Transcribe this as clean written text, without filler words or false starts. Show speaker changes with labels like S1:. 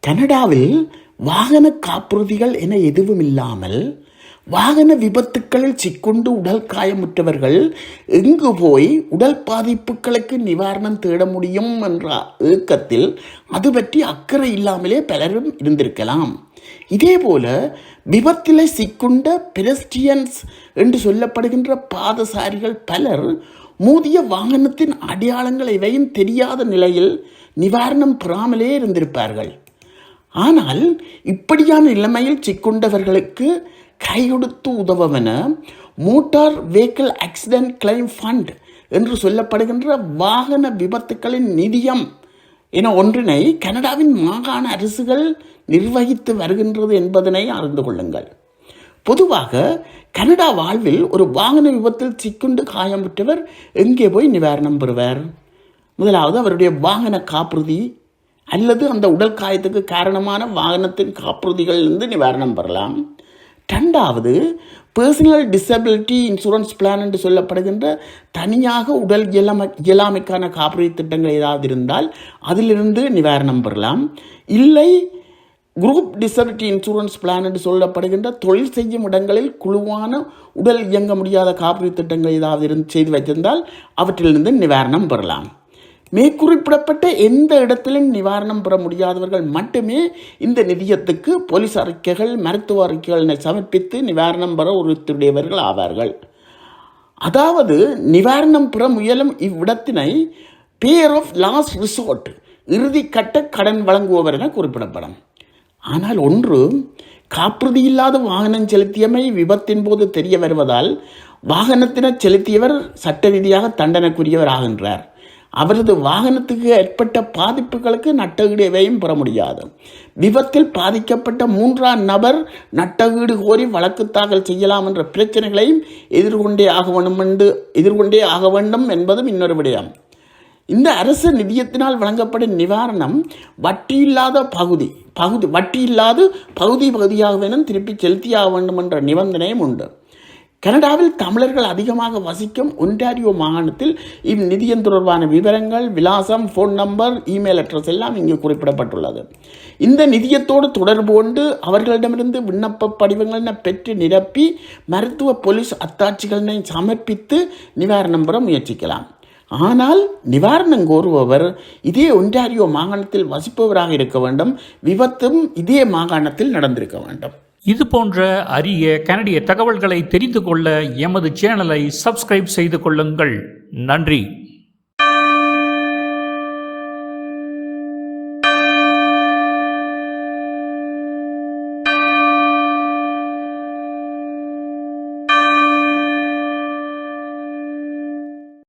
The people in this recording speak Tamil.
S1: கனடாவில் வாகன காப்புறுதிகள் என எதுவும் இல்லாமல் வாகன விபத்துக்களில் சிக்குண்டு உடல் காயமுற்றவர்கள் எங்கு போய் உடல் பாதிப்புகளுக்கு நிவாரணம் தேட முடியும் என்ற ஏக்கத்தில் அது பற்றி அக்கறை இல்லாமலே பலரும் இருந்திருக்கலாம். இதேபோல விபத்திலே சிக்குண்ட பெடஸ்ட்ரியன்ஸ் என்று சொல்லப்படுகின்ற பாதசாரிகள் பலர் மோதிய வாகனத்தின் அடையாளங்கள் எவையும் தெரியாத நிலையில் நிவாரணம் பெறாமலே இருந்திருப்பார்கள். ஆனால் இப்படியான நிலைமையில் சிக்குண்டவர்களுக்கு கை கொடுத்து உதவவென motor vehicle accident claim fund என்று சொல்லப்படுகின்ற வாகன விபத்துக்களின் நிதியம் என ஒன்றினை கனடாவின் மாகாண அரசுகள் நிர்வகித்து வருகின்றது என்பதனை அறிந்து கொள்ளுங்கள். பொதுவாக கனடா வாழ்வில் ஒரு வாகன விபத்தில் சிக்குண்டு காயமுற்றவர் எங்கே போய் நிவாரணம் பெறுவார்? முதலாவது அவருடைய வாகன காப்புறுதி அல்லது அந்த உடல் காயத்துக்கு காரணமான வாகனத்தின் காப்புறுதிகளிலிருந்து நிவாரணம் பெறலாம். ரெண்டாவது, பர்சனல் டிசபிலிட்டி இன்சூரன்ஸ் பிளான் என்று சொல்லப்படுகின்ற தனியாக உடல் இயலாமைக்கான காப்புறுதி திட்டங்கள் ஏதாவது இருந்தால் அதிலிருந்து நிவாரணம் பெறலாம். இல்லை, குரூப் டிசபிலிட்டி இன்சூரன்ஸ் பிளான் என்று சொல்லப்படுகின்ற தொழில் செய்யும் இடங்களில் குழுவான உடல் இயங்க முடியாத காப்புறுதி திட்டங்கள் ஏதாவது செய்து வைத்திருந்தால் அவற்றிலிருந்து நிவாரணம் பெறலாம். மேற்குறிப்பிடப்பட்ட எந்த இடத்திலும் நிவாரணம் பெற முடியாதவர்கள் மட்டுமே இந்த நிதியத்துக்கு போலீஸ் அறிக்கைகள், மருத்துவ அறிக்கைகளை சமர்ப்பித்து நிவாரணம் பெற உறுதியுடையவர்கள் ஆவார்கள். அதாவது நிவாரணம் பெற முயலும் இவ்விடத்தினை பேர் ஆஃப் லாஸ்ட் ரிசோர்ட், இறுதி கட்ட கடன் வழங்குபவர் என குறிப்பிடப்படும். ஆனால் ஒன்று, காப்புறுதி இல்லாத வாகனம் செலுத்தியமை விபத்தின் போது தெரிய வருவதால் வாகனத்தினை செலுத்தியவர் சட்ட ரீதியாக தண்டனைக்குரியவர் ஆகின்றார். அவரது வாகனத்துக்கு ஏற்பட்ட பாதிப்புகளுக்கு நட்டஈடு எவையும் பெற முடியாது. விபத்தில் பாதிக்கப்பட்ட மூன்றாம் நபர் நட்டஈடு கோரி வழக்கு தாக்கல் செய்யலாம் என்ற பிரச்சனைகளையும் எதிர்கொண்டே ஆக வேண்டும் என்பதும் இன்னொரு விடயம். இந்த அரசு நிதியத்தினால் வழங்கப்படும் நிவாரணம் வட்டியில்லாத பகுதியாக வேணும் திருப்பி செலுத்தியாக வேண்டும் என்ற நிபந்தனையும் உண்டு. கனடாவில் தமிழர்கள் அதிகமாக வசிக்கும் ஒன்டாரியோ மாகாணத்தில் இந்நிதியம் தொடர்பான விவரங்கள், விலாசம், ஃபோன் நம்பர், இமெயில் அட்ரஸ் எல்லாம் இங்கு குறிப்பிடப்பட்டுள்ளது. இந்த நிதியத்தோடு தொடர்பு கொண்டு அவர்களிடமிருந்து விண்ணப்ப படிவங்களை பெற்று நிரப்பி மருத்துவ போலீஸ் அத்தாட்சிகளை சமர்ப்பித்து நிவாரணம் பெற முயற்சிக்கலாம். ஆனால் நிவாரணம் கோருபவர் இதே ஒன்டாரியோ மாகாணத்தில் வசிப்பவராக இருக்க வேண்டும். விபத்தும் இதே மாகாணத்தில் நடந்திருக்க வேண்டும்.
S2: இது போன்ற அரிய கனடிய தகவல்களை தெரிந்து கொள்ள எமது சேனலை சப்ஸ்கிரைப் செய்து கொள்ளுங்கள். நன்றி.